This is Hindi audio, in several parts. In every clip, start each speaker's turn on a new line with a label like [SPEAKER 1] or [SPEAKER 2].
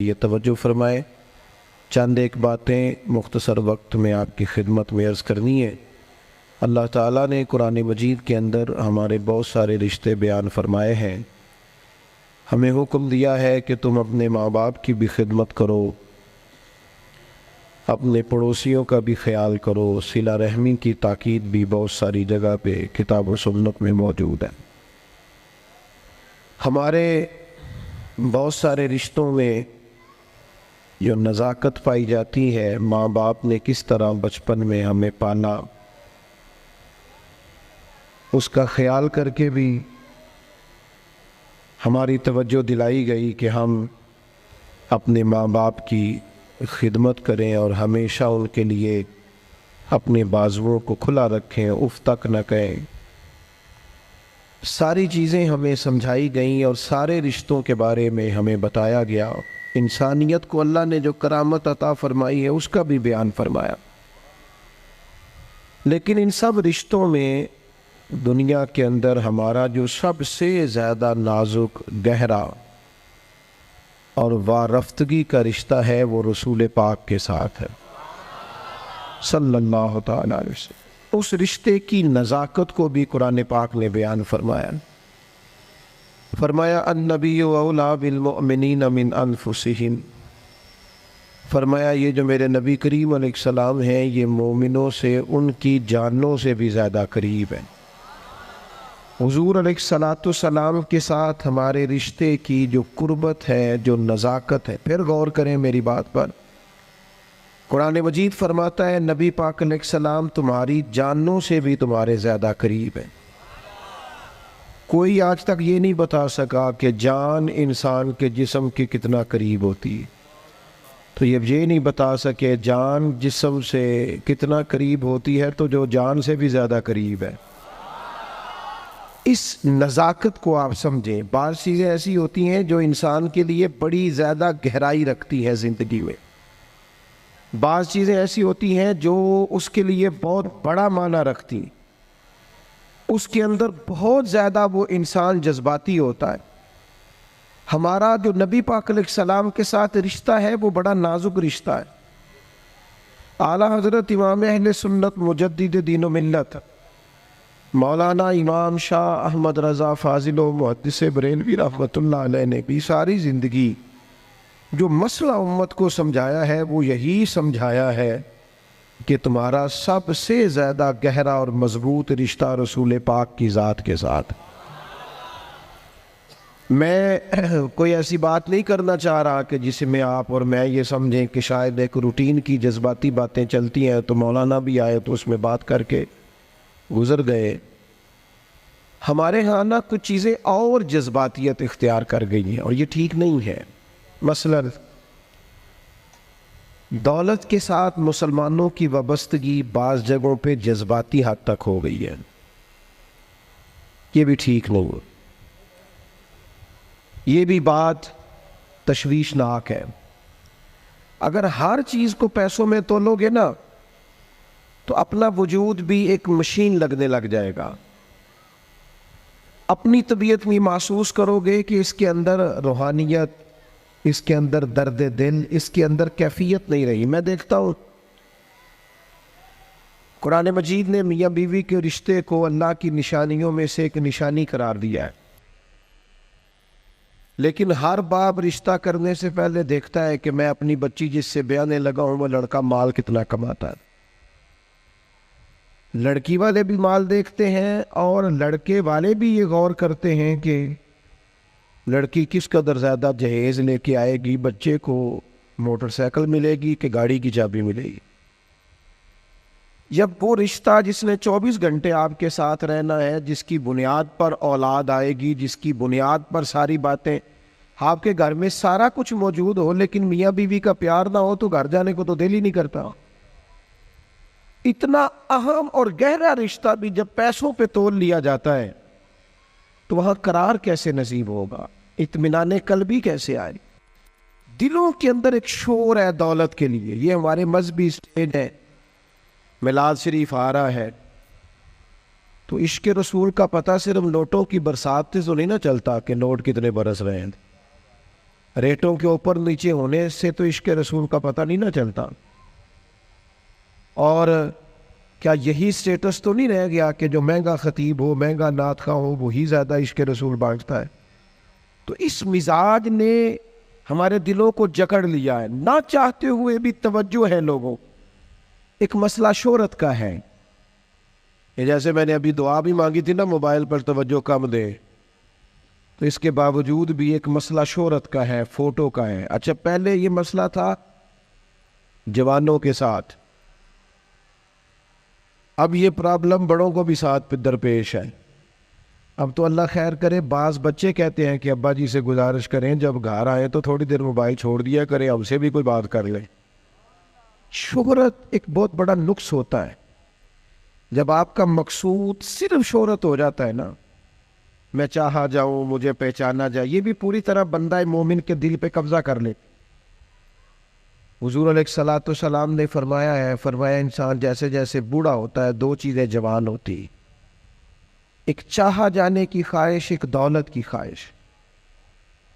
[SPEAKER 1] ये तवज्जो फरमाएँ। चंद एक बातें मुख्तसर वक्त में आपकी खिदमत में अर्ज़ करनी है। अल्लाह ताला ने कुरान मजीद के अंदर हमारे बहुत सारे रिश्ते बयान फरमाए हैं। हमें हुक्म दिया है कि तुम अपने माँ बाप की भी खिदमत करो, अपने पड़ोसियों का भी ख्याल करो। सिला रहमी की ताकीद भी बहुत सारी जगह पे किताब और सुन्नत में मौजूद है। हमारे बहुत सारे रिश्तों में जो नज़ाकत पाई जाती है, माँ बाप ने किस तरह बचपन में हमें पाला, उसका ख्याल करके भी हमारी तवज्जो दिलाई गई कि हम अपने माँ बाप की खिदमत करें और हमेशा उनके लिए अपने बाजुओं को खुला रखें, उफ तक न कहें। सारी चीज़ें हमें समझाई गईं और सारे रिश्तों के बारे में हमें बताया गया। इंसानियत को अल्लाह ने जो करामत अता फरमाई है उसका भी बयान फरमाया। लेकिन इन सब रिश्तों में दुनिया के अंदर हमारा जो सबसे ज़्यादा नाजुक, गहरा और वारफ्तगी का रिश्ता है वो रसूल पाक के साथ है सल्लल्लाहु तआला अलैहि वसल्लम। उस रिश्ते की नज़ाकत को भी कुरान पाक ने बयान फरमाया अन्नबिय्यु औला बिल मुअमिनीन मिन अनफुसिहिम। फरमाया ये जो मेरे नबी करीम अलैहिस्सलाम हैं ये मोमिनों से उनकी जानों से भी ज़्यादा करीब है। हुज़ूर अलैहिस्सलाम के साथ हमारे रिश्ते की जो कुर्बत है, जो नज़ाकत है, फिर गौर करें मेरी बात पर। कुरान मजीद फरमाता है नबी पाक अलैहिस्सलाम तुम्हारी जानों से भी तुम्हारे ज़्यादा करीब है। कोई आज तक ये नहीं बता सका कि जान इंसान के जिस्म के कितना करीब होती है, तो ये नहीं बता सके जान जिस्म से कितना करीब होती है, तो जो जान से भी ज़्यादा करीब है। इस नज़ाकत को आप समझें। बाज़ चीज़ें ऐसी होती हैं जो इंसान के लिए बड़ी ज़्यादा गहराई रखती हैं ज़िंदगी में, बाज़ चीज़ें ऐसी होती हैं जो उसके लिए बहुत बड़ा माना रखती हैं, उसके अंदर बहुत ज़्यादा वो इंसान जज्बाती होता है। हमारा जो नबी पाक अलैहिस्सलाम के साथ रिश्ता है वो बड़ा नाजुक रिश्ता है। आला हज़रत इमाम अहले सुन्नत मुजद्दिद दीन व मिल्लत मौलाना इमाम शाह अहमद रज़ा फ़ाज़िल व मुहद्दिस बरेलवी रहमतुल्लाह अलैह ने भी सारी ज़िंदगी जो मसला उम्मत को समझाया है वो यही समझाया है कि तुम्हारा सबसे ज़्यादा गहरा और मज़बूत रिश्ता रसूल पाक की ज़ात के साथ। मैं कोई ऐसी बात नहीं करना चाह रहा कि जिसमें आप और मैं ये समझें कि शायद एक रूटीन की जज्बाती बातें चलती हैं तो मौलाना भी आए तो उसमें बात करके गुज़र गए। हमारे यहाँ ना कुछ चीज़ें और जज्बातियत इख्तियार कर गई हैं और ये ठीक नहीं है। मसलन दौलत के साथ मुसलमानों की वाबस्तगी बाज़ जगहों पे जज्बाती हद तक हो गई है, ये भी ठीक नहीं है। ये भी बात तशवीशनाक है। अगर हर चीज़ को पैसों में तोलोगे ना तो अपना वजूद भी एक मशीन लगने लग जाएगा। अपनी तबीयत में महसूस करोगे कि इसके अंदर रूहानियत, इसके अंदर दर्द दिल, इसके अंदर कैफियत नहीं रही। मैं देखता हूँ कुरान मजीद ने मियाँ बीवी के रिश्ते को अल्लाह की निशानियों में से एक निशानी करार दिया है, लेकिन हर बाप रिश्ता करने से पहले देखता है कि मैं अपनी बच्ची जिससे ब्याने लगा हूँ वो लड़का माल कितना कमाता है। लड़की वाले भी माल देखते हैं और लड़के वाले भी ये गौर करते हैं कि लड़की किस कदर ज़्यादा जहेज़ लेके आएगी, बच्चे को मोटरसाइकिल मिलेगी कि गाड़ी की चाबी मिलेगी। जब वो रिश्ता जिसने 24 घंटे आपके साथ रहना है, जिसकी बुनियाद पर औलाद आएगी, जिसकी बुनियाद पर सारी बातें, आपके घर में सारा कुछ मौजूद हो लेकिन मियाँ बीवी का प्यार ना हो तो घर जाने को तो दिल ही नहीं करता। इतना अहम और गहरा रिश्ता भी जब पैसों पे तोल लिया जाता है तो वहां करार कैसे नसीब होगा, इत्मीनान कल्बी कैसे आए। दिलों के अंदर एक शोर है दौलत के लिए। ये हमारे मजहबी स्टेज है, मिलाद शरीफ आ रहा है तो इश्क रसूल का पता सिर्फ नोटों की बरसात से तो नहीं ना चलता कि नोट कितने बरस रहे हैं। रेटों के ऊपर नीचे होने से तो इश्क रसूल का पता नहीं ना चलता। और क्या यही स्टेटस तो नहीं रह गया कि जो महंगा खतीब हो, महंगा नात खा हो, वही ज़्यादा इश्क रसूल बांटता है। तो इस मिजाज ने हमारे दिलों को जकड़ लिया है, ना चाहते हुए भी तवज्जो है लोगों। एक मसला शोहरत का है, ये जैसे मैंने अभी दुआ भी मांगी थी ना मोबाइल पर तवज्जो कम दे, तो इसके बावजूद भी एक मसला शोहरत का है, फोटो का है। अच्छा, पहले ये मसला था जवानों के साथ, अब ये प्रॉब्लम बड़ों को भी साथ दरपेश है। अब तो अल्लाह खैर करे, बाज बच्चे कहते हैं कि अब्बा जी से गुजारिश करें जब घर आए तो थोड़ी देर मोबाइल छोड़ दिया करें, हमसे भी कोई बात कर ले। शोहरत एक बहुत बड़ा नुक्स होता है। जब आपका मकसूद सिर्फ शोहरत हो जाता है ना, मैं चाहा जाऊं, मुझे पहचाना जाए, ये भी पूरी तरह बंदा मोमिन के दिल पे कब्जा कर ले। हुजूर अलैहिस्सलाम ने फरमाया है, फरमाया इंसान जैसे जैसे बूढ़ा होता है दो चीज़ें जवान होती, एक चाहा जाने की ख्वाहिश, एक दौलत की ख्वाहिश।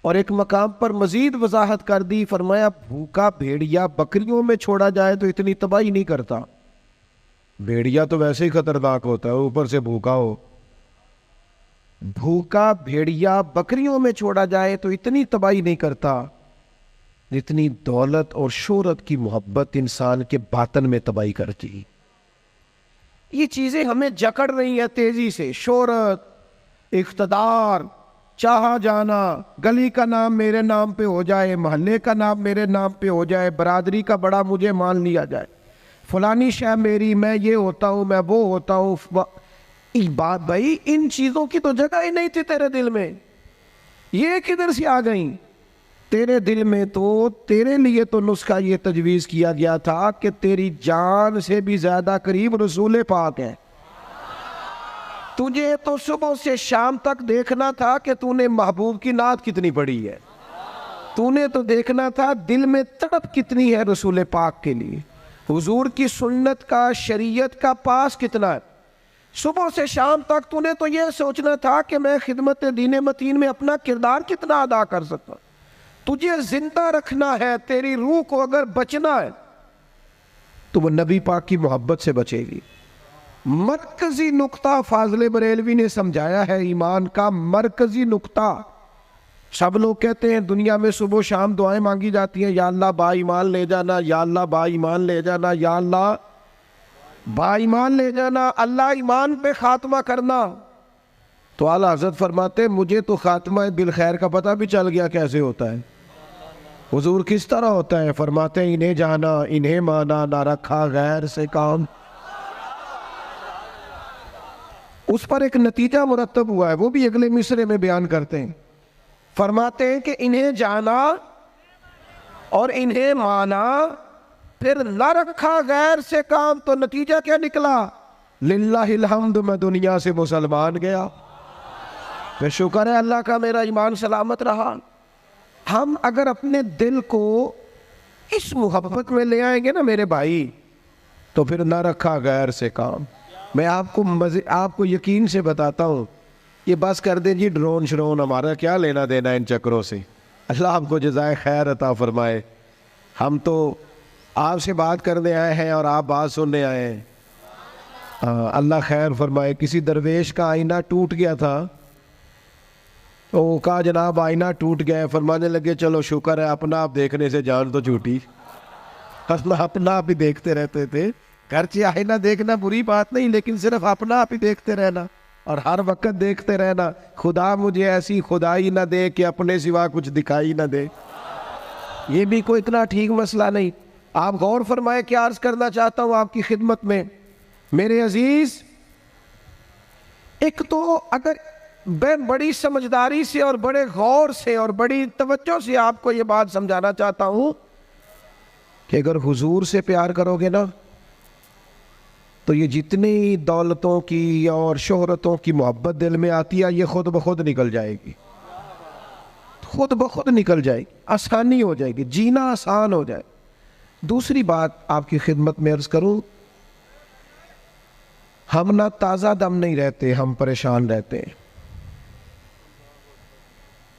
[SPEAKER 1] और एक मकाम पर मजीद वजाहत कर दी, फरमाया भूखा भेड़िया बकरियों में छोड़ा जाए तो इतनी तबाही नहीं करता। भेड़िया तो वैसे ही खतरनाक होता है, ऊपर से भूखा हो। भूखा भेड़िया बकरियों में छोड़ा जाए तो इतनी तबाही नहीं करता जितनी दौलत और शोहरत की मोहब्बत इंसान के बातन में तबाही करती। ये चीजें हमें जकड़ रही है तेजी से। शोहरत, इख्तदार, चाहा जाना, गली का नाम मेरे नाम पे हो जाए, मोहल्ले का नाम मेरे नाम पे हो जाए, बरादरी का बड़ा मुझे मान लिया जाए, फलानी शाह मेरी, मैं ये होता हूँ, मैं वो होता हूँ। बात भाई, इन चीजों की तो जगह ही नहीं थी तेरे दिल में, ये किधर से आ गई तेरे दिल में? तो तेरे लिए तो नुस्खा ये तजवीज़ किया गया था कि तेरी जान से भी ज्यादा करीब रसूल पाक है। तुझे तो सुबह से शाम तक देखना था कि तूने महबूब की नात कितनी पढ़ी है, तूने तो देखना था दिल में तड़प कितनी है रसूल पाक के लिए, हुजूर की सुन्नत का, शरीयत का पास कितना है। सुबह से शाम तक तूने तो ये सोचना था कि मैं खिदमत दीन मतीन में अपना किरदार कितना अदा कर सकता। तुझे जिंदा रखना है, तेरी रूह को अगर बचना है तो वो नबी पाक की मोहब्बत से बचेगी। मरकजी नुक्ता फाजले बरेलवी ने समझाया है, ईमान का मरकजी नुक्ता। सब लोग कहते हैं दुनिया में सुबह शाम दुआएं मांगी जाती हैं, या अल्लाह बा ईमान ले जाना, या अल्लाह बा ईमान ले जाना, या अल्लाह बा ईमान ले जाना, अल्लाह ईमान पे खात्मा करना। तो आला हज़रत फरमाते मुझे तो खात्मा बिल खैर का पता भी चल गया कैसे होता है। हुजूर किस तरह होता है? फरमाते इन्हें जाना, इन्हें माना, ना रखा गैर से काम। उस पर एक नतीजा मुरतब हुआ है, वो भी अगले मिसरे में बयान करते हैं। फरमाते हैं कि इन्हें जाना और इन्हें माना, फिर न रखा गैर से काम, तो नतीजा क्या निकला? लिल्लाहिल हम्द, मैं दुनिया से मुसलमान गया। फिर शुक्र है अल्लाह का मेरा ईमान सलामत रहा। हम अगर अपने दिल को इस मोहब्बत में ले आएंगे ना मेरे भाई, तो फिर ना रखा गैर से काम। मैं आपको यकीन से बताता हूँ, ये बस कर दे जी ड्रोन श्रोन, हमारा क्या लेना देना इन चक्रों से। अल्लाह आपको जज़ाए खैर अता फरमाए। हम तो आपसे बात करने आए हैं और आप बात सुनने आए हैं। अल्लाह खैर फरमाए। किसी दरवेश का आईना टूट गया था, तो कहा जनाब आईना टूट गया। फरमाने लगे चलो शुक्र है, अपना आप देखने से जान तो छूटी। अपना आप ही देखते रहते थे। घर से आईना देखना बुरी बात नहीं, लेकिन सिर्फ अपना आप ही देखते रहना और हर वक्त देखते रहना। खुदा मुझे ऐसी खुदाई ना दे कि अपने सिवा कुछ दिखाई ना दे, ये भी कोई इतना ठीक मसला नहीं। आप गौर फरमाए, क्या अर्ज करना चाहता हूँ आपकी खिदमत में मेरे अजीज। एक तो अगर मैं बड़ी समझदारी से और बड़े गौर से और बड़ी तवज्जो से आपको ये बात समझाना चाहता हूँ कि अगर हुजूर से प्यार करोगे ना, तो ये जितनी दौलतों की और शोहरतों की मोहब्बत दिल में आती है, ये खुद ब खुद निकल जाएगी, खुद ब खुद निकल जाएगी, आसानी हो जाएगी, जीना आसान हो जाए। दूसरी बात आपकी खिदमत में अर्ज करूं, हम ना ताज़ा दम नहीं रहते, हम परेशान रहते हैं,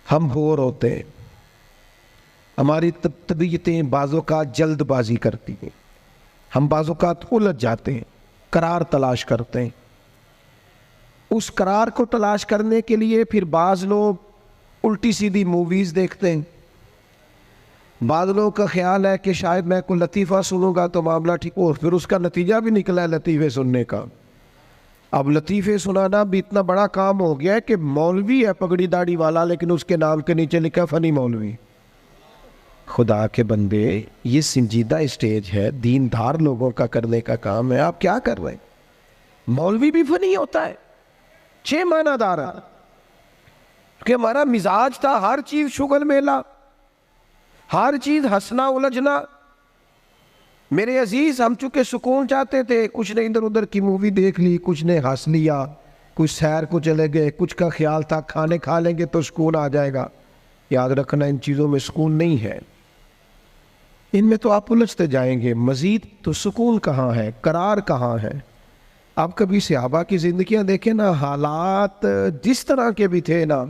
[SPEAKER 1] हम बोर होते हैं। हमारी तबीयतें बाज़ोकात जल्दबाजी करती हैं, हम बाज़ोकात उलझ जाते हैं, करार तलाश करते हैं। उस करार को तलाश करने के लिए फिर बाज़ लोग उल्टी सीधी मूवीज़ देखते हैं। बाज़ लोगों का ख्याल है कि शायद मैं कोई लतीफ़ा सुनूंगा तो मामला ठीक हो, फिर उसका नतीजा भी निकला है लतीफ़े सुनने का। अब लतीफ़े सुनाना भी इतना बड़ा काम हो गया है कि मौलवी है पगड़ी दाढ़ी वाला, लेकिन उसके नाम के नीचे लिखा फ़नी मौलवी। खुदा के बंदे, ये संजीदा स्टेज है, दीनदार लोगों का करने का काम है, आप क्या कर रहे हैं? मौलवी भी फनी होता है, 6 मानादार कि हमारा मिजाज था हर चीज शुगल मेला, हर चीज हंसना उलझना। मेरे अजीज, हम चूंकि सुकून चाहते थे, कुछ ने इधर उधर की मूवी देख ली, कुछ ने हंस लिया, कुछ सैर को चले गए, कुछ का ख्याल था खाने खा लेंगे तो सुकून आ जाएगा। याद रखना, इन चीज़ों में सुकून नहीं है, इनमें तो आप उलझते जाएंगे। मजीद तो सुकून कहाँ है, करार कहाँ है? आप कभी सहाबा की जिंदगियां देखें ना, हालात जिस तरह के भी थे ना,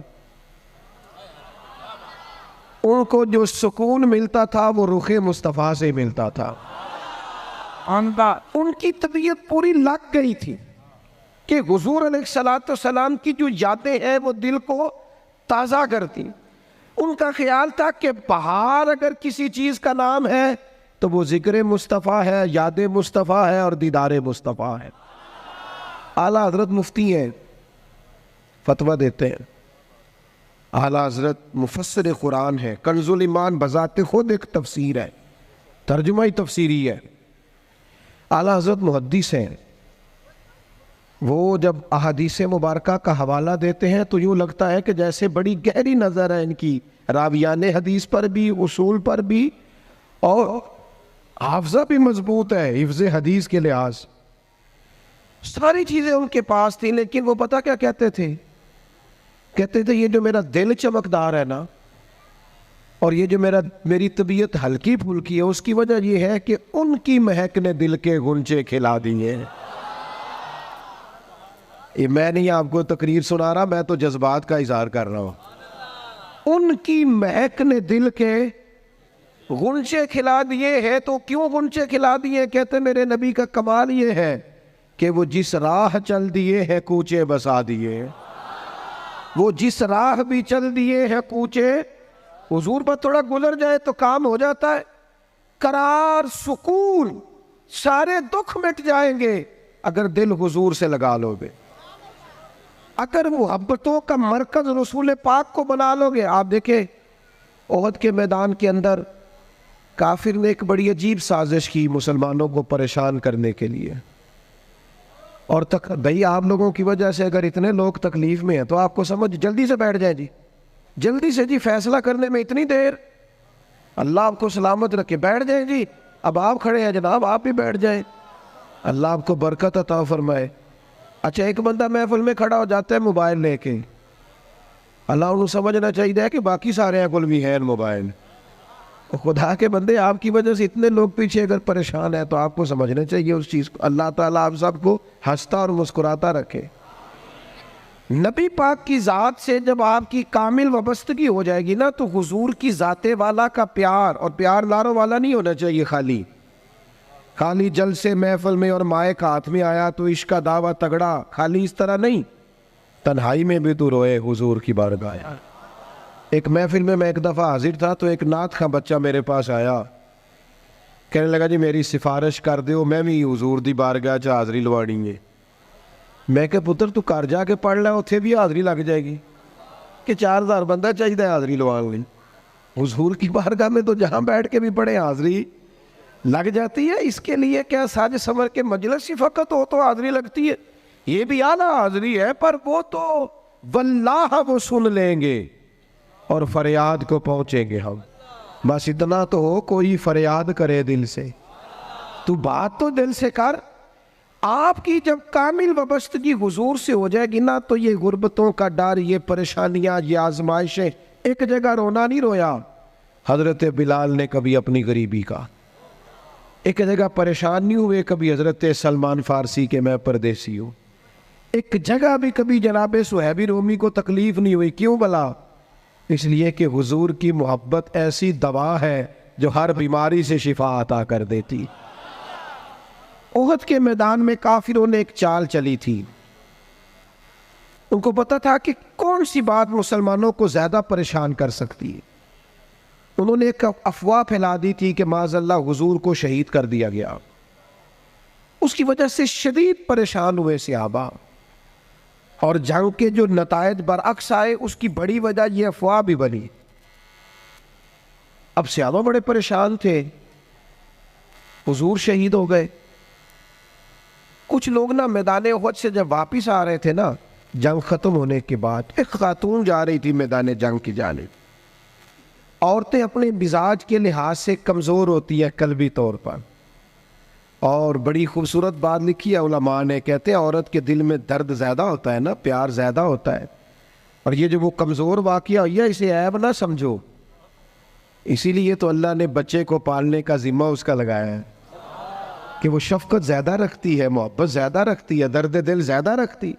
[SPEAKER 1] उनको जो सुकून मिलता था वो रुखे मुस्तफ़ा से मिलता था। उनकी तबीयत पूरी लग गई थी कि हुजूर अलैहिस्सलाम की जो यादें हैं वो दिल को ताज़ा करती। उनका ख्याल था कि बाहर अगर किसी चीज़ का नाम है तो वो ज़िक्र मुस्तफ़ा है, याद मुस्तफ़ा है और दीदार मुस्तफ़ा है। आला हज़रत मुफ्ती हैं, फतवा देते हैं। आला हज़रत मुफस्सिर कुरान है, कंजुल ईमान बज़ाते खुद एक तफसीर है, तर्जुमा ही तफसीरी है। आला हज़रत मुहद्दिस हैं, वो जब अहादीस मुबारका का हवाला देते हैं तो यूँ लगता है कि जैसे बड़ी गहरी नज़र है इनकी, रावियान हदीस पर भी, उसूल पर भी, और हाफ़ज़ा भी मजबूत है हिफ्ज़ हदीस के लिहाज। सारी चीज़ें उनके पास थी, लेकिन वो पता क्या कहते थे? कहते थे ये जो मेरा दिल चमकदार है ना, और ये जो मेरी तबीयत हल्की फुल्की है, उसकी वजह ये है कि उनकी महक ने दिल के गुंचे खिला दिए। ये मैं नहीं आपको तकरीर सुना रहा, मैं तो जज्बात का इजहार कर रहा हूं। उनकी महक ने दिल के गुंचे खिला दिए हैं। तो क्यों गुंचे खिला दिए? कहते मेरे नबी का कमाल ये है कि वो जिस राह चल दिए हैं कूचे बसा दिए। वो जिस राह भी चल दिए हैं कूचे, हुजूर पर थोड़ा गुजर जाए तो काम हो जाता है। करार, सुकून, सारे दुख मिट जाएंगे अगर दिल हुजूर से लगा लोगे, अगर मुहब्बतों का मरकज रसूल पाक को बना लोगे। आप देखें ओहद के मैदान के अंदर काफिर ने एक बड़ी अजीब साजिश की मुसलमानों को परेशान करने के लिए, और तक भाई आप लोगों की वजह से अगर इतने लोग तकलीफ में हैं तो आपको समझ जल्दी से बैठ जाए जी, जल्दी से जी, फैसला करने में इतनी देर, अल्लाह आपको सलामत रखे, बैठ जाए जी। अब आप खड़े हैं जनाब, आप भी बैठ जाए, अल्लाह आपको बरकत अता फरमाए। अच्छा, एक बंदा महफिल में खड़ा हो जाता है मोबाइल लेके, अल्लाह उन्हें समझना चाहिए कि बाकी सारे कुल भी हैं मोबाइल। खुदा के बंदे, आपकी वजह से इतने लोग पीछे अगर परेशान है तो आपको समझना चाहिए उस चीज़ को। अल्लाह ताला आप सबको हंसता और मुस्कुराता रखे। नबी पाक की ज़ात से जब आपकी कामिल वाबस्तगी हो जाएगी ना, तो हुजूर की ज़ाते वाला का प्यार, और प्यार लारो वाला नहीं होना चाहिए खाली जल से महफिल में और मायक हाथ में आया तो इश्क का दावा तगड़ा, खाली इस तरह नहीं, तन्हाई में भी तो रोए हुजूर की बारगाह। एक महफिल में मैं एक दफ़ा हाजिर था तो एक नात का बच्चा मेरे पास आया, कहने लगा जी मेरी सिफारिश कर दो, मैं भी हुजूर दी बारगाह च हाज़री लवानी है। मैं क्या पुत्र तू घर जाके पढ़ लै, उत्थे भी हाज़री लग जाएगी कि 4000 बंदा चाहिए हाज़री लवाने लई। हुजूर की बारगाह में तो जहाँ बैठ के भी पढ़े हाज़री लग जाती है। इसके लिए क्या साज समर के मजलिस ही फ़कत हो तो हाज़री लगती है? ये भी आला हाज़री है, पर वो तो वल्लाह वो सुन लेंगे और फरियाद को पहुँचेंगे हम। बस इतना तो हो, कोई फरियाद करे दिल से, तू बात तो दिल से कर। आपकी जब कामिल वाबस्तगी हुजूर से हो जाएगी ना, तो ये गुर्बतों का डर, ये परेशानियां, ये आजमाइशें, एक जगह रोना नहीं रोया हजरत बिलाल ने कभी अपनी गरीबी का, एक जगह परेशान नहीं हुए कभी हजरत सलमान फारसी के मैं परदेसी हूँ, एक जगह भी कभी जनाब सुहैबी रोमी को तकलीफ नहीं हुई। क्यों भला? इसलिए कि हुजूर की मोहब्बत ऐसी दवा है जो हर बीमारी से शिफा अता कर देती। ओहद के मैदान में काफिरों ने एक चाल चली थी। उनको पता था कि कौन सी बात मुसलमानों को ज्यादा परेशान कर सकती है। उन्होंने एक अफवाह फैला दी थी कि माज़अल्लाह हुजूर को शहीद कर दिया गया। उसकी वजह से शदीद परेशान हुए सहाबा, और जंग के जो नतायज बरअक्स आए उसकी बड़ी वजह यह अफवाह भी बनी। अब सहाबा बड़े परेशान थे, हुजूर शहीद हो गए। कुछ लोग ना मैदान उहद से जब वापिस आ रहे थे ना, जंग खत्म होने के बाद, एक खातून जा रही थी मैदान जंग की जानिब। औरतें अपने मिजाज के लिहाज से कमज़ोर होती है कल्बी तौर पर, और बड़ी खूबसूरत बात लिखी है उलमा ने, कहते हैं औरत के दिल में दर्द ज़्यादा होता है ना, प्यार ज़्यादा होता है, और ये जो वो कमज़ोर वाक़या हुआ इसे ऐब ना समझो। इसीलिए तो अल्लाह ने बच्चे को पालने का ज़िम्मा उसका लगाया है कि वो शफ़क़त ज़्यादा रखती है, मोहब्बत ज़्यादा रखती है, दर्द दिल ज़्यादा रखती।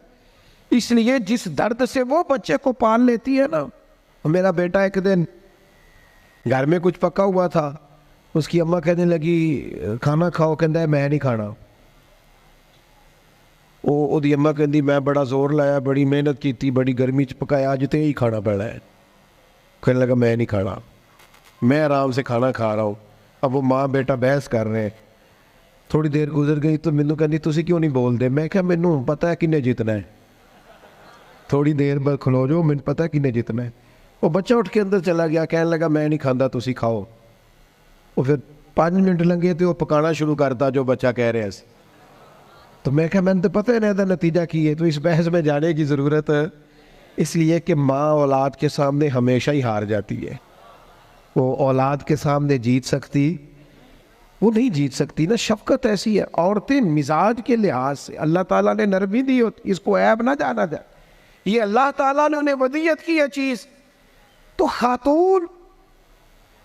[SPEAKER 1] इसलिए जिस दर्द से वो बच्चे को पाल लेती है ना। मेरा बेटा एक दिन घर में कुछ पका हुआ था, उसकी अम्मा कहने लगी खाना खाओ, कहता है मैं नहीं खाना। ओदी अम्मा कहती मैं बड़ा जोर लाया, बड़ी मेहनत की थी, बड़ी गर्मी च पकाया, अज तो यही खाना पड़ा है। कहने लगा मैं नहीं खाना, मैं आराम से खाना खा रहा हूँ। अब वो माँ बेटा बहस कर रहे हैं। थोड़ी देर गुजर गई तो मैनू कहती तुसी क्यों नहीं बोलते। मैं क्या मैनू पता है किन्ने जीतना है, थोड़ी देर बाद खलो जाओ, मैनू पता है किन्ने जीतना है। वो बच्चा उठ के अंदर चला गया, कहने लगा मैं नहीं खाता, तुसी खाओ। वो फिर 5 मिनट लगे तो वो पकाना शुरू करता जो बच्चा कह रहे हैं। तो मैं क्या मैंने तो पता है ना नतीजा की है, तो इस बहस में जाने की ज़रूरत है। इसलिए कि माँ औलाद के सामने हमेशा ही हार जाती है। वो औलाद के सामने जीत सकती, वो नहीं जीत सकती ना। शफकत ऐसी है। औरतें मिजाज के लिहाज से अल्लाह ताला ने नरमी दी होती, इसको ऐब ना जाना जाए, ये अल्लाह ताला ने उन्हें वदियत की है चीज़। तो खातून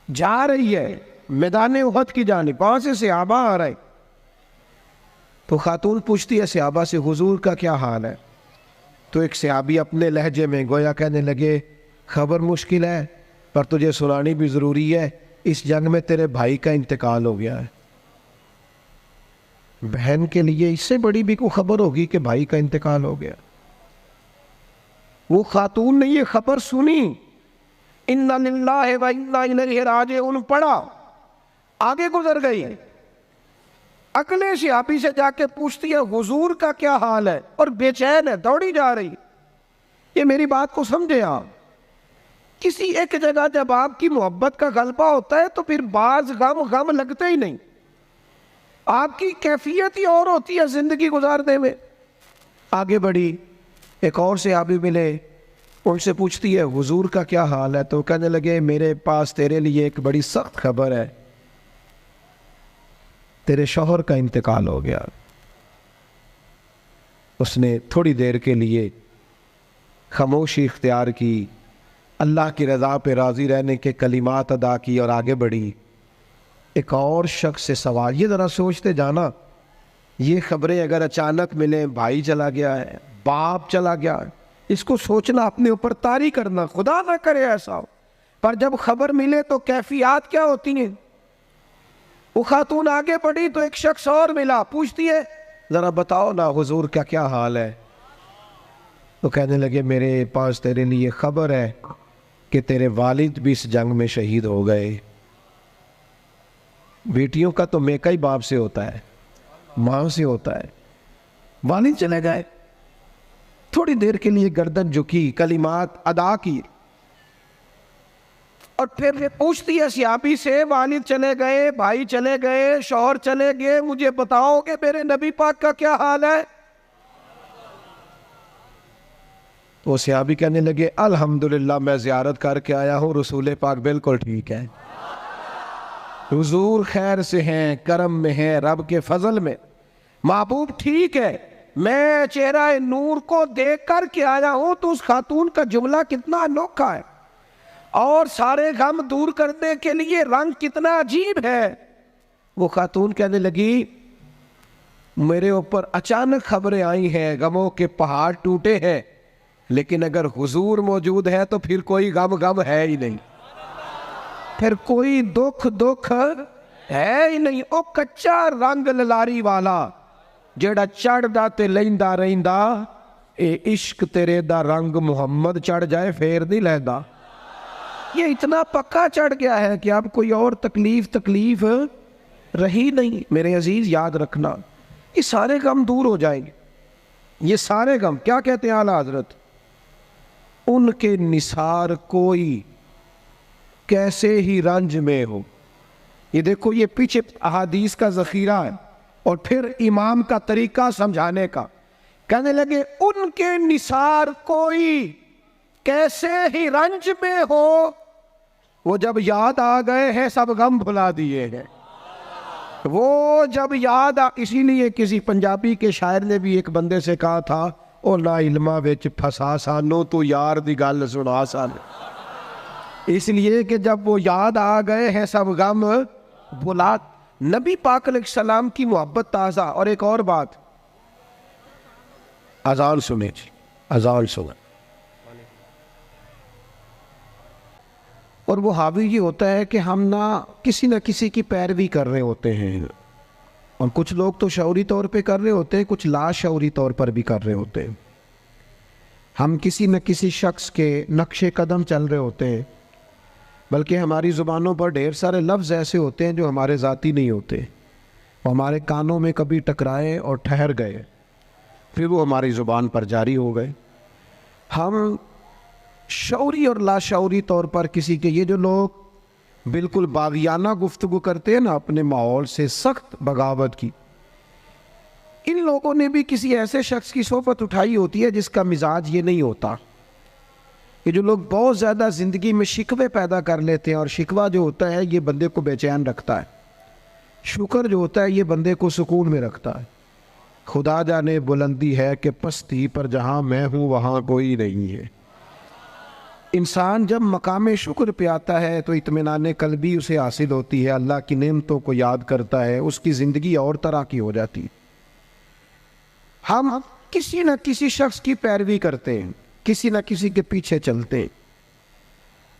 [SPEAKER 1] जा रही है मैदान उहद की जानिब, वहां से सहाबा आ रहे। तो खातून पूछती है सहाबा से हुजूर का क्या हाल है। तो एक सहाबी अपने लहजे में गोया कहने लगे खबर मुश्किल है पर तुझे सुनानी भी ज़रूरी है, इस जंग में तेरे भाई का इंतकाल हो गया है। बहन के लिए इससे बड़ी भी कोई खबर होगी कि भाई का इंतकाल हो गया। वो खातून ने ये खबर सुनी, इन्ना लिल्लाहि व इन्ना इलैहि राजिऊन पढ़ा, आगे गुजर गई। अगले सहाबी से जाके पूछती है हुजूर का क्या हाल है, और बेचैन है, दौड़ी जा रही। ये मेरी बात को समझे आप। किसी एक जगह जब आपकी मोहब्बत का गलबा होता है तो फिर बाज गम लगते ही नहीं। आपकी कैफियत ही और होती है जिंदगी गुजारने में। आगे बढ़ी, एक और सहाबी मिले, उनसे पूछती है हुजूर का क्या हाल है। तो कहने लगे मेरे पास तेरे लिए एक बड़ी सख्त खबर है, तेरे शौहर का इंतकाल हो गया। उसने थोड़ी देर के लिए खामोशी इख्तियार की, अल्लाह की रज़ा पे राज़ी रहने के कलिमात अदा की और आगे बढ़ी। एक और शख्स से सवाल, ये ज़रा सोचते जाना, ये खबरें अगर अचानक मिले, भाई चला गया है, बाप चला गया है, इसको सोचना, अपने ऊपर तारी करना, खुदा ना करे ऐसा हो। पर जब खबर मिले तो कैफियत क्या होती है। वो खातून आगे बढ़ी तो एक शख्स और मिला, पूछती है ज़रा बताओ ना हुजूर का क्या हाल है। तो कहने लगे मेरे पास तेरे लिए खबर है कि तेरे वालिद भी इस जंग में शहीद हो गए। बेटियों का तो मेका ही बाप से होता है, माँ से होता है। वालिद चले गए। थोड़ी देर के लिए गर्दन झुकी, कलिमात अदा की, और फिर पूछती है सहाबी से वालिद चले गए, भाई चले गए, शौहर चले गए, मुझे बताओ कि मेरे नबी पाक का क्या हाल है। तो सहाबी कहने लगे अल्हम्दुलिल्लाह मैं ज़ियारत करके आया हूँ, रसूल पाक बिल्कुल ठीक है, हुजूर खैर से हैं, करम में हैं, रब के फजल में, महबूब ठीक है। मैं चेहरा नूर को देख कर के आया हूँ। तो उस खातून का जुमला कितना अनोखा है, और सारे गम दूर करने के लिए रंग कितना अजीब है। वो खातून कहने लगी मेरे ऊपर अचानक खबरें आई हैं, गमों के पहाड़ टूटे हैं, लेकिन अगर हुजूर मौजूद है तो फिर कोई गम गम है ही नहीं, फिर कोई दुख दुख है ही नहीं। ओ कच्चा रंग ललारी वाला जेड़ा चढ़दा ते लैंदा रहिंदा, ए इश्क तेरे दा रंग मुहम्मद चढ़ जाए फिर नहीं लैंदा। ये इतना पक्का चढ़ गया है कि अब कोई और तकलीफ रही नहीं। मेरे अजीज याद रखना, ये सारे गम दूर हो जाएंगे। ये सारे गम, क्या कहते हैं आला हजरत, उनके निसार कोई कैसे ही रंज में हो। ये देखो, ये पीछे अहादीस का जखीरा है और फिर इमाम का तरीका समझाने का। कहने लगे उनके निसार कोई कैसे ही रंज में हो, वो जब याद आ गए हैं सब गम भुला दिए हैं। वो जब याद आ, इसीलिए किसी पंजाबी के शायर ने भी एक बंदे से कहा था, ओ ना इल्मा विच फसा सानू तू यार दी गल सुना सानू। इसलिए कि जब वो याद आ गए हैं सब गम भुला। नबी पाक अलैहिस्सलाम की मोहब्बत ताज़ा। और एक और बात, अजान सुने जी, अजान सुने। और वो हावी ये होता है कि हम ना किसी की पैरवी कर रहे होते हैं, और कुछ लोग तो शऊरी तौर पे कर रहे होते हैं, कुछ लाशऊरी तौर पर भी कर रहे होते हैं। हम किसी न किसी शख्स के नक्शे कदम चल रहे होते हैं, बल्कि हमारी ज़ुबानों पर ढेर सारे लफ्ज़ ऐसे होते हैं जो हमारे ज़ाती नहीं होते। वो हमारे कानों में कभी टकराए और ठहर गए, फिर वो हमारी ज़ुबान पर जारी हो गए। हम शऊरी और लाशऊरी तौर पर किसी के, ये जो लोग बिल्कुल बागियाना गुफ्तगू करते हैं ना अपने माहौल से, सख्त बगावत की, इन लोगों ने भी किसी ऐसे शख्स की सोबत उठाई होती है जिसका मिजाज ये नहीं होता। ये जो लोग बहुत ज़्यादा ज़िंदगी में शिकवे पैदा कर लेते हैं, और शिकवा जो होता है ये बंदे को बेचैन रखता है, शुक्र जो होता है ये बंदे को सुकून में रखता है। खुदा जाने बुलंदी है कि पस्ती पर जहाँ मैं हूँ वहाँ कोई नहीं है। इंसान जब मकाम शुक्र पे आता है तो इत्मीनान कल्बी उसे हासिल होती है, अल्लाह की नेमतों को याद करता है, उसकी ज़िंदगी और तरह की हो जाती है। हम किसी न किसी शख्स की पैरवी करते हैं, किसी न किसी के पीछे चलते हैं।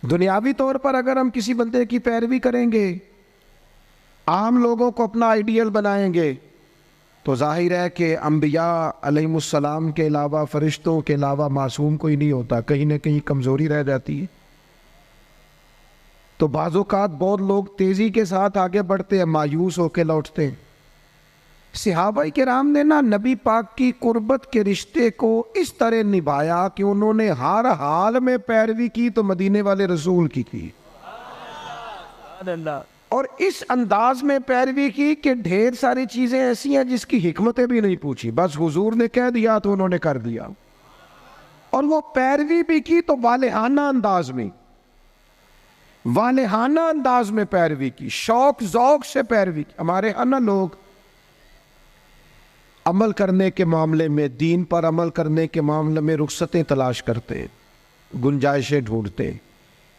[SPEAKER 1] दुनियावी तौर पर अगर हम किसी बंदे की पैरवी करेंगे, आम लोगों को अपना आइडियल बनाएंगे, तो जाहिर है कि अंबिया अलैहिमुस्सलाम के अलावा, फरिश्तों के अलावा मासूम कोई नहीं होता, कहीं ना कहीं कमज़ोरी रह जाती है। तो बाज़-औक़ात बहुत लोग तेज़ी के साथ आगे बढ़ते हैं, मायूस होकर लौटते हैं। सहाबा किराम ने ना नबी पाक की कुर्बत के रिश्ते को इस तरह निभाया कि उन्होंने हर हाल में पैरवी की तो मदीने वाले रसूल की थी, और इस अंदाज में पैरवी की कि ढेर सारी चीज़ें ऐसी हैं जिसकी हिकमतें भी नहीं पूछी, बस हुजूर ने कह दिया तो उन्होंने कर दिया। और वो पैरवी भी की तो वालेहाना अंदाज में, वालेहाना अंदाज में पैरवी की, शौक ज़ौक से पैरवी की। हमारे यहाँ ना लोग अमल करने के मामले में, दीन पर अमल करने के मामले में रुखसतें तलाश करते हैं, गुंजाइशें ढूंढते हैं,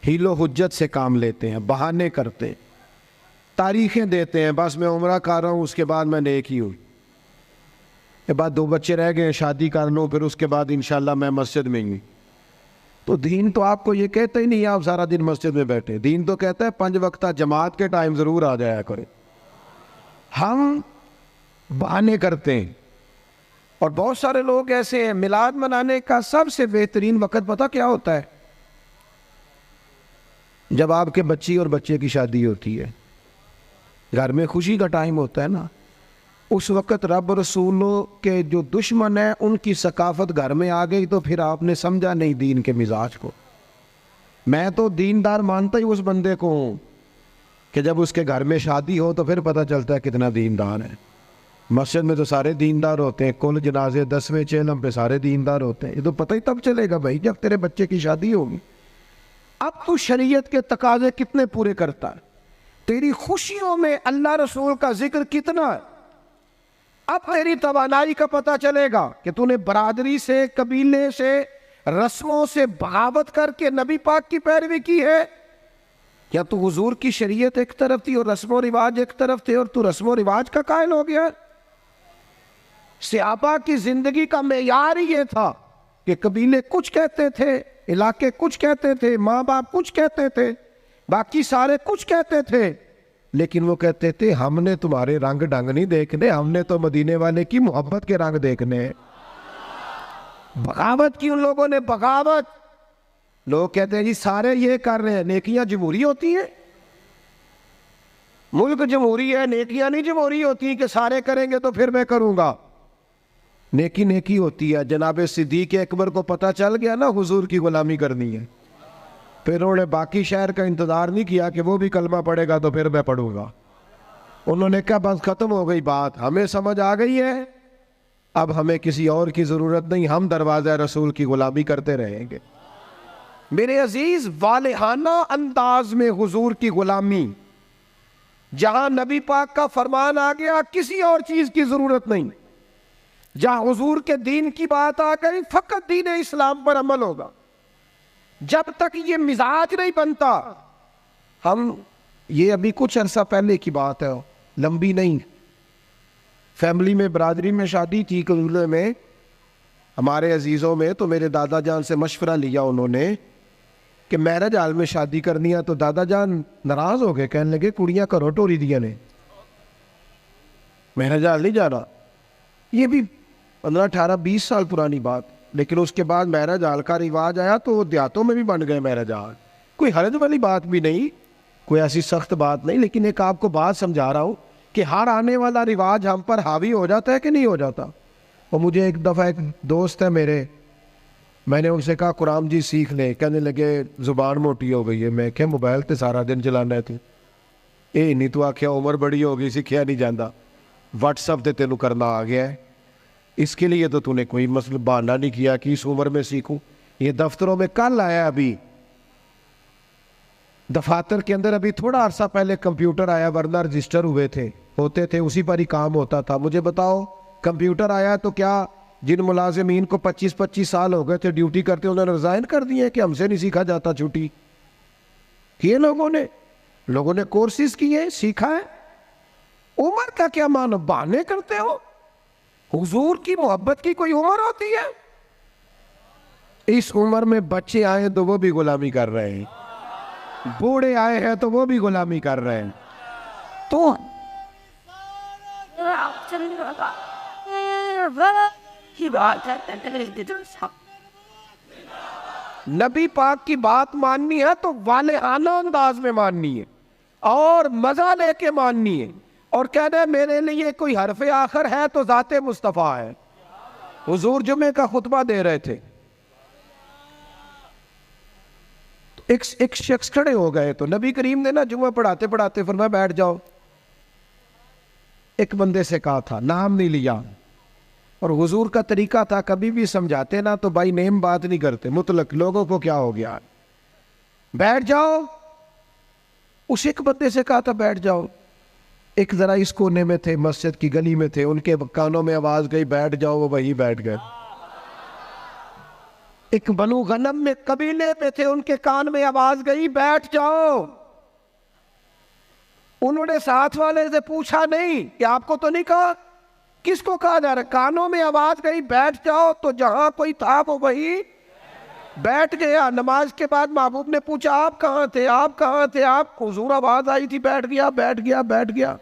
[SPEAKER 1] हीलो हुज्जत से काम लेते हैं, बहाने करते हैं, तारीखें देते हैं, बस मैं उम्रा कर रहा हूँ उसके बाद मैं नेक ही हूँ, के बाद 2 बच्चे रह गए शादी कर लो, फिर उसके बाद इंशाल्लाह मैं मस्जिद में ही। तो दीन तो आपको ये कहता ही नहीं आप सारा दिन मस्जिद में बैठे, दीन तो कहता है 5 वक्ता जमात के टाइम ज़रूर आ जाया करें। हम बहाने करते हैं। और बहुत सारे लोग ऐसे हैं, मिलाद मनाने का सबसे बेहतरीन वक़्त पता क्या होता है? जब आपके बच्ची और बच्चे की शादी होती है, घर में खुशी का टाइम होता है ना, उस वक़्त रब रसूलों के जो दुश्मन है उनकी सकाफत घर में आ गई, तो फिर आपने समझा नहीं दीन के मिजाज को। मैं तो दीनदार मानता ही उस बंदे को हूँ कि जब उसके घर में शादी हो तो फिर पता चलता है कितना दीनदार है। मस्जिद में तो सारे दीनदार होते हैं, कुल जनाजे 10वें चेलम पे सारे दीनदार होते हैं। ये तो पता ही तब चलेगा भाई जब तेरे बच्चे की शादी होगी। अब तू शरीयत के तकाजे कितने पूरे करता है, तेरी खुशियों में अल्लाह रसूल का जिक्र कितना है। अब तेरी तवानाई का पता चलेगा कि तूने बरादरी से, कबीले से, रस्मों से बगावत करके नबी पाक की पैरवी की है, या तू हुजूर की शरीयत एक तरफ थी और रस्मों रिवाज एक तरफ थे और तू रस्मों रिवाज का कायल हो गया। सहाबा की जिंदगी का मेयार ही ये था कि कबीले कुछ कहते थे, इलाके कुछ कहते थे, माँ बाप कुछ कहते थे, बाकी सारे कुछ कहते थे, लेकिन वो कहते थे हमने तुम्हारे रंग ढंग नहीं देखने, हमने तो मदीने वाले की मोहब्बत के रंग देखने हैं। बगावत की उन लोगों ने, बगावत। लोग कहते हैं जी सारे ये कर रहे हैं, नेकियां जमहूरी होती हैं? मुल्क जमहूरी है, नेकियां नहीं जमहूरी होती कि सारे करेंगे तो फिर मैं करूंगा। नेकी नेकी होती है। जनाब सिद्दीक अकबर को पता चल गया ना हुजूर की गुलामी करनी है, फिर उन्होंने बाकी शहर का इंतजार नहीं किया कि वो भी कलमा पढ़ेगा तो फिर मैं पढ़ूंगा। उन्होंने कहा बस खत्म हो गई बात, हमें समझ आ गई है, अब हमें किसी और की जरूरत नहीं, हम दरवाजा रसूल की गुलामी करते रहेंगे। मेरे अजीज, वालेहाना अंदाज में हुजूर की गुलामी, जहां नबी पाक का फरमान आ गया किसी और चीज की जरूरत नहीं, जहां हुजूर के दीन की बात आ गई फकत दीन इस्लाम पर अमल होगा। जब तक ये मिजाज नहीं बनता, हम, ये अभी कुछ अरसा पहले की बात है, लंबी नहीं, फैमिली में, बरादरी में शादी थी कबीले में हमारे अजीज़ों में, तो मेरे दादा जान से मशवरा लिया उन्होंने कि मैरिज हाल में शादी करनी है। तो दादा जान नाराज हो गए, कहने लगे कुड़ियाँ करो टोरी दिया ने, मैरिज हाल नहीं जाना। ये भी 15-18-20 साल पुरानी बात। लेकिन उसके बाद मैरिज हाल का रिवाज आया तो देहातों में भी बन गए मैरिज हाल। कोई हरज वाली बात भी नहीं, कोई ऐसी सख्त बात नहीं, लेकिन एक आपको बात समझा रहा हूँ कि हर आने वाला रिवाज हम पर हावी हो जाता है कि नहीं हो जाता। और मुझे एक दफ़ा एक दोस्त है मेरे, मैंने उनसे कहा कुरान जी सीख ले, कहने लगे ज़ुबान मोटी हो गई है। मैं क्या मोबाइल तो सारा दिन चलाना है तू, ये नहीं तू आख्या उम्र बड़ी हो गई सीखिया नहीं जाता, व्हाट्सअप ते तेनू करना आ गया है, इसके लिए तो तूने कोई मतलब बहाना नहीं किया कि इस उम्र में सीखूं। ये दफ्तरों में कल आया, अभी दफातर के अंदर अभी थोड़ा अरसा पहले कंप्यूटर आया, वरना रजिस्टर हुए थे, होते थे, उसी पर ही काम होता था। मुझे बताओ कंप्यूटर आया तो क्या जिन मुलाजिमीन को 25-25 साल हो गए थे ड्यूटी करते, उन्होंने रिजाइन कर दिए कि हमसे नहीं सीखा जाता, छुट्टी किए लोगों ने कोर्सेज किए, सीखा है। उम्र का क्या मानो, बहाने करते हो। हुजूर की मोहब्बत की कोई उम्र होती है? इस उम्र में बच्चे आए तो वो भी गुलामी कर रहे हैं, बूढ़े आए हैं तो वो भी गुलामी कर रहे हैं। तो नबी पाक की बात माननी है तो वालेहाना अंदाज में माननी है और मजा लेके माननी है, और कहना है मेरे लिए कोई हरफे आखिर है तो ज़ाते मुस्तफ़ा है। हुजूर जुमे का खुतबा दे रहे थे, एक शख्स खड़े हो गए, तो नबी करीम ने ना जुमा पढ़ाते पढ़ाते फरमाया बैठ जाओ। एक बंदे से कहा था, नाम नहीं लिया, और हुजूर का तरीका था कभी भी समझाते ना तो भाई नेम बात नहीं करते, मुतलक लोगों को क्या हो गया, बैठ जाओ। उस एक बंदे से कहा था बैठ जाओ, एक जरा इस कोने में थे, मस्जिद की गली में थे, उनके कानों में आवाज गई बैठ जाओ, वो वही बैठ गए। एक बनु गनम में कबीले में थे, उनके कान में आवाज गई बैठ जाओ। उन्होंने साथ वाले से पूछा नहीं कि आपको तो नहीं कहा, किसको कहा जा रहा है, कानों में आवाज गई बैठ जाओ, तो जहां कोई था वो वही बैठ गया। नमाज के बाद महबूब ने पूछा आप कहाँ थे, आप कहाँ थे, आप, हुजूर आवाज आई थी बैठ गया, बैठ गया, बैठ गया।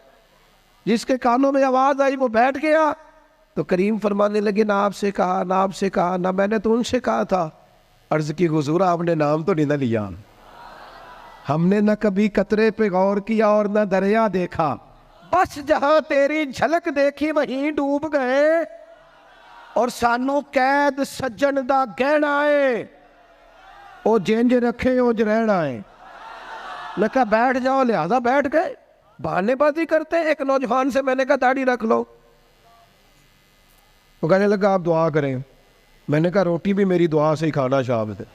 [SPEAKER 1] जिसके कानों में आवाज आई वो बैठ गया। तो करीम फरमाने लगे ना आपसे कहा, ना आपसे कहा, ना मैंने तो उनसे कहा था। अर्ज की हुजूर आपने नाम तो नहीं ना लिया, हमने न कभी कतरे पे गौर किया और न दरिया देखा, बस जहां तेरी झलक देखी वहीं डूब गए, और सानू कैद सज्जन दा गहना है, ओ जिंज रखे ओज रहना है। मैं कहा बैठ जाओ, लिहाजा बैठ गए। बहानेबाजी करते। एक नौजवान से मैंने कहा दाढ़ी रख लो, वो कहने लगा आप दुआ करें। मैंने कहा रोटी भी मेरी दुआ से ही खाना शाम से,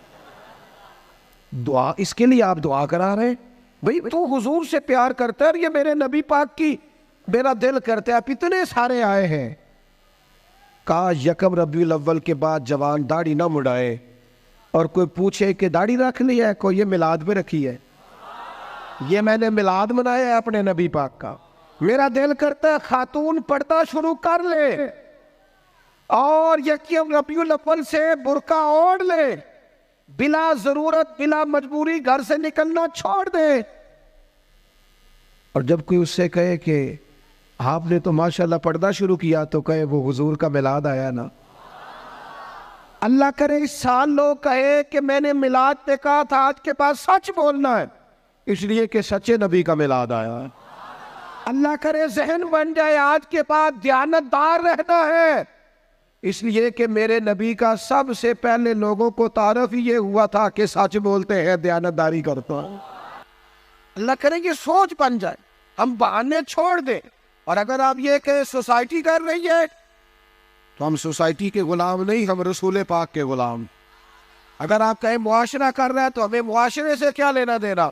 [SPEAKER 1] दुआ इसके लिए आप दुआ करा रहे हैं भाई, तो हुजूर से प्यार करता है, और ये मेरे नबी पाक की मेरा दिल करता है। आप इतने सारे आए हैं, कहा यकम रबीउल अव्वल के बाद जवान दाढ़ी ना मुड़ाए, और कोई पूछे कि दाढ़ी रख ली है, कोई ये मिलाद पे रखी है, ये मैंने मिलाद मनाया है अपने नबी पाक का। मेरा दिल करता है खातून पर्दा शुरू कर ले, और यकीन रबीउल अव्वल से बुर्का ओढ़ ले, बिला जरूरत बिला मजबूरी घर से निकलना छोड़ दे। और जब कोई उससे कहे कि आपने तो माशाल्लाह पर्दा शुरू किया, तो कहे वो हुजूर का मिलाद आया ना। अल्लाह करे इस साल लोग कहे कि मैंने मिलाद पे कहा था, आज के बाद सच बोलना है, इसलिए कि सच्चे नबी का मिलाद आया है। अल्लाह करे जहन बन जाए आज के बाद दयानतदार रहना है, इसलिए कि मेरे नबी का सबसे पहले लोगों को तारफ ये हुआ था कि सच बोलते हैं, दयानतदारी करता है। अल्लाह करे ये सोच बन जाए, हम बहाने छोड़ दें। और अगर आप ये कहे सोसाइटी कर रही है, तो हम सोसाइटी के गुलाम नहीं, हम रसूल पाक के गुलाम। अगर आप कहें मुआशरा कर रहा है, तो हमें मुआशरे से क्या लेना देना,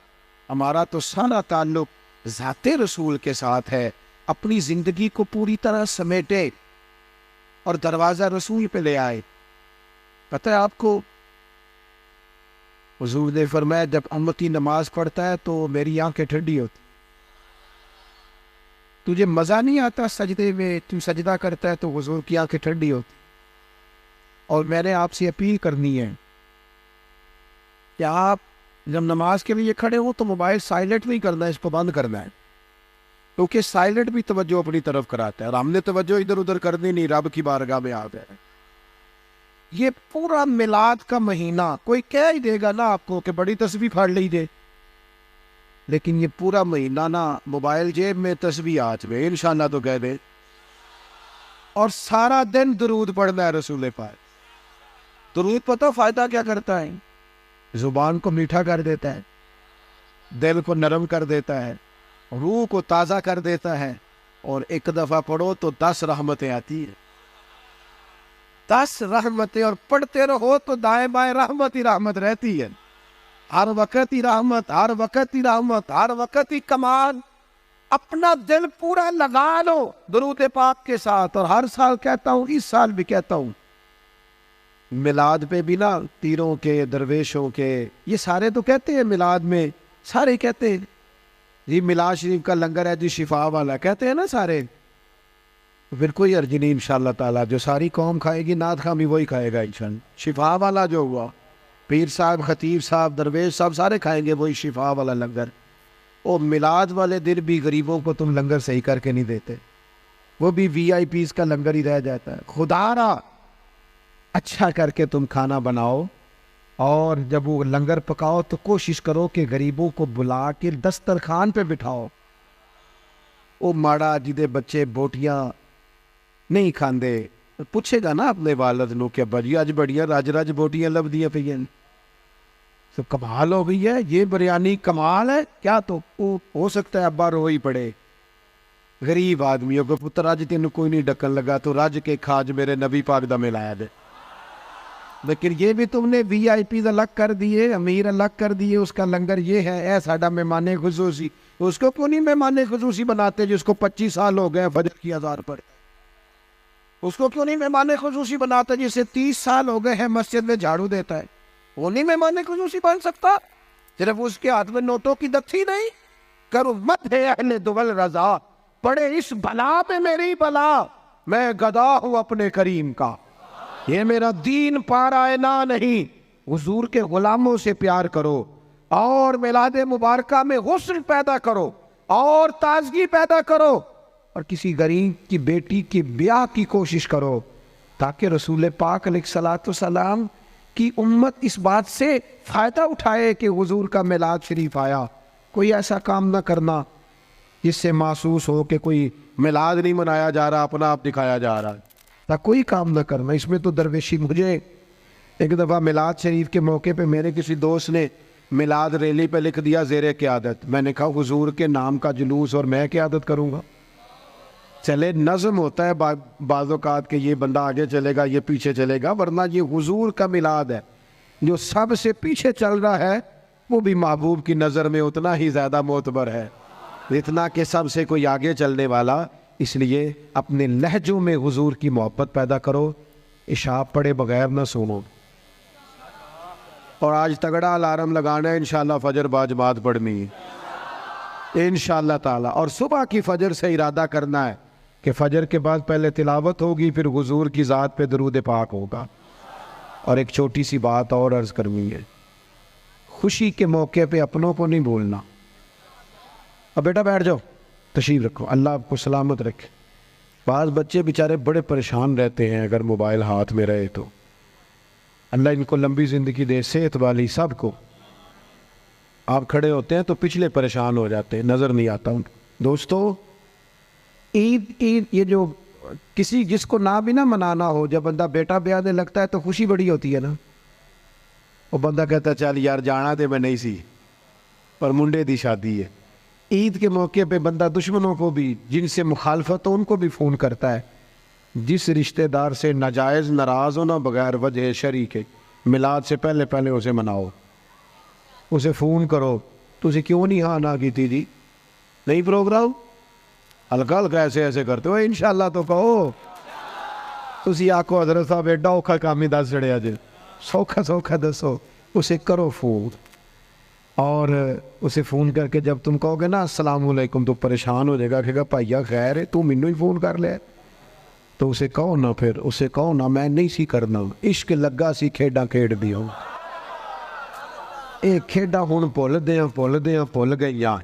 [SPEAKER 1] हमारा तो सारा ताल्लुक ज़ाते रसूल के साथ है। अपनी जिंदगी को पूरी तरह समेटे और दरवाजा रसूल पे ले आए। पता है आपको, हुजूर ने फरमाया जब उम्मती नमाज पढ़ता है तो मेरी आंखें ठंडी होती। तुझे मज़ा नहीं आता सजदे में, तू सजदा करता है तो हुजूर की आंखें ठंडी होती। और मैंने आपसे अपील करनी है कि आप जब नमाज के लिए खड़े हो तो मोबाइल साइलेंट नहीं करना है, इसको बंद करना है, क्योंकि साइलेंट भी तवज्जो अपनी तरफ कराता है और हमने तवज्जो इधर उधर करनी नहीं, रब की बारगाह में आ गए। ये पूरा मिलाद का महीना कोई कह ही देगा ना आपको कि बड़ी तस्बीह पढ़ लीजिए, लेकिन ये पूरा महीना ना मोबाइल जेब में तस्बीह हाथ में, इंशाअल्लाह तो कह दे। और सारा दिन दुरूद पढ़ना है रसूल पाक। दुरूद पता फायदा क्या करता है, जुबान को मीठा कर देता है, दिल को नरम कर देता है, रूह को ताज़ा कर देता है। और एक दफ़ा पढ़ो तो 10 रहमतें आती है, 10 रहमतें। और पढ़ते रहो तो दाएं बाएं रहमत ही रहमत रहती है, हर वक्त ही रहमत, हर वक्त ही रहमत, हर वक्त ही कमाल। अपना दिल पूरा लगा लो दुरूद पाक के साथ। और हर साल कहता हूँ, इस साल भी कहता हूँ, मिलाद पे भी ना तीरों के, दरवेशों के, ये सारे तो कहते हैं मिलाद में, सारे कहते हैं जी मिलाद शरीफ का लंगर है जी शिफा वाला, कहते हैं ना सारे। फिर कोई अर्ज नहीं इंशाअल्लाह ताला, जो सारी कौम खाएगी नात खां भी वही खाएगा इंशाअल्लाह। शिफा वाला जो हुआ, पीर साहब, खतीब साहब, दरवेश साहब सारे खाएंगे वही शिफा वाला लंगर। और मिलाद वाले दिन भी गरीबों को तुम लंगर सही करके नहीं देते, वो भी VIPs का लंगर ही रह जाता है। खुदारा अच्छा करके तुम खाना बनाओ, और जब वो लंगर पकाओ तो कोशिश करो कि गरीबों को बुला के दस्तरखान पे बिठाओ। वो माड़ा जिदे बच्चे बोटियां नहीं खाते, पूछेगा ना अपने वालद नो कि अब्बा जी अज बड़िया रज रज बोटियां लभदियां पईयां, तो कमाल हो गई है, ये बिरयानी कमाल है क्या। तो हो सकता है अब्बा रो ही पड़े, गरीब आदमियों को पुत्र अज तेन कोई नहीं डकन लगा, तो रज के खाज मेरे नबी पाक दा मिलाया दे। लेकिन ये भी तुमने VIPs अलग कर दिए, अमीर अलग कर दिए, उसका लंगर ये है, ऐ साडा मेहमान खुसूसी। उसको क्यों नहीं मेहमान खुसूसी बनाते जिसको 25 साल हो गए फजर की अज़ान पर? उसको क्यों नहीं मेहमान खुसूसी बनाते जिसे 30 साल हो गए हैं मस्जिद में झाड़ू देता है? वो नहीं मेहमान खुसूसी बन सकता? सिर्फ उसके हाथ में नोटों की दफ्ती नहीं, करो मत है अहले दुवल रजा, पड़े इस भला पे मेरी भला, मैं गदा हूँ अपने करीम का। ये मेरा दीन पारायना नहीं, हुजूर के गुलामों से प्यार करो और मिलाद मुबारका में हुस्न पैदा करो और ताजगी पैदा करो, और किसी गरीब की बेटी की ब्याह की कोशिश करो, ताकि रसूल पाक अलैहिस्सलातु सलाम की उम्मत इस बात से फ़ायदा उठाए कि हुजूर का मिलाद शरीफ आया। कोई ऐसा काम ना करना जिससे महसूस हो कि कोई मिलाद नहीं मनाया जा रहा, अपना आप दिखाया जा रहा है, ना कोई काम ना करना। इसमें तो दरवेशी। मुझे एक दफ़ा मिलाद शरीफ के मौके पे मेरे किसी दोस्त ने मिलाद रैली पे लिख दिया ज़ेरे क़यादत। मैंने कहा हुजूर के नाम का जुलूस और मैं क़यादत करूँगा? चले नज़म होता है बाज़ औक़ात के ये बंदा आगे चलेगा ये पीछे चलेगा, वरना ये हुजूर का मिलाद है। जो सबसे पीछे चल रहा है वो भी महबूब की नज़र में उतना ही ज़्यादा मोतबर है, इतना कि सबसे कोई आगे चलने वाला। इसलिए अपने लहजों में हुजूर की मोहब्बत पैदा करो, इशा पढ़े बगैर ना सोनो। और आज तगड़ा अलार्म लगाना है, इंशाअल्लाह फजर बाजमात पढ़नी है इंशाअल्लाह ताला। और सुबह की फजर से इरादा करना है कि फजर के बाद पहले तिलावत होगी, फिर हुजूर की ज़ात पे दरूद पाक होगा। और एक छोटी सी बात और अर्ज़ करनी है, खुशी के मौके पे अपनों को नहीं भूलना। अब बेटा बैठ जाओ, तशरीफ़ रखो, अल्लाह आपको सलामत रखे। बाज़ बच्चे बेचारे बड़े परेशान रहते हैं अगर मोबाइल हाथ में रहे तो। अल्लाह इनको लंबी ज़िंदगी दे, सेहत वाली सबको। आप खड़े होते हैं तो पिछले परेशान हो जाते हैं, नज़र नहीं आता उनको। दोस्तों, ईद ये जो किसी जिसको ना भी ना मनाना हो, जब बंदा बेटा ब्याहने लगता है तो खुशी बड़ी होती है ना। वो बंदा कहता है चल यार जाना तो मैं नहीं सी, पर मुंडे दी शादी है। ईद के मौके पे बंदा दुश्मनों को भी, जिनसे मुखालफत हो उनको भी फ़ोन करता है। जिस रिश्तेदार से नाजायज़ नाराज़ हो ना, बगैर वजह शरीक के, मिलाद से पहले पहले उसे मनाओ, उसे फ़ोन करो। तुझे क्यों नहीं हाँ ना की थी जी, नहीं प्रोग्राम, हल्का हल्का ऐसे ऐसे करते हो, इंशाल्लाह तो कहो। तुसी आखो हज़रत साहब एडा औखा काम ही दस चढ़िया जे, सौखा सौखा दसो। उसे करो फ़ोन, और उसे फ़ोन करके जब तुम कहोगे ना अस्सलाम वालेकुम, तो परेशान हो जाएगा, कहेगा भाइया खैर है, तू मैनू ही फ़ोन कर ले। तो उसे कहो ना, फिर उसे कहो ना मैं नहीं सी करना, इश्क लगा सी खेडा खेड दियो। ये खेडा हुण भुल गईयां,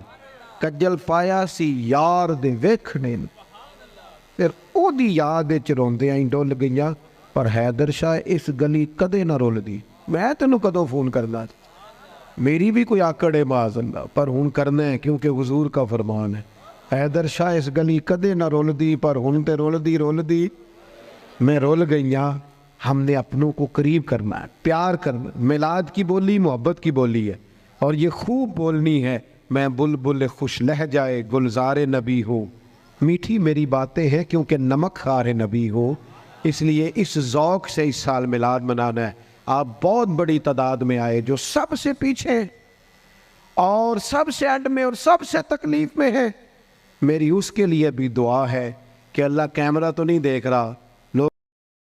[SPEAKER 1] कज्जल पाया सी यार दे वेखने, फिर ओदी याद विच रोंदियां ही डुल गईयां। पर हैदर शाह इस गली कदे ना रुलदी, मैं तेनों कदों फ़ोन करना, मेरी भी कोई आकड़ है माज़अल्लाह, पर हुण करना है क्योंकि हुजूर का फरमान है। हैदर शाह इस गली कदे ना रुलदी, पर हुण ते रुलदी मैं रुल गईयां। हमने अपनों को करीब करना है, प्यार करना। मिलाद की बोली मोहब्बत की बोली है, और ये खूब बोलनी है। मैं बुलबुल खुश लहजाए गुलज़ार नबी हूँ, मीठी मेरी बातें हैं क्योंकि नमक खार नबी हो। इसलिए इस ज़ौक़ से इस साल मिलाद मनाना है। आप बहुत बड़ी तादाद में आए, जो सबसे पीछे और सबसे एंड में और सबसे तकलीफ़ में है। मेरी उसके लिए भी दुआ है कि अल्लाह कैमरा तो नहीं देख रहा,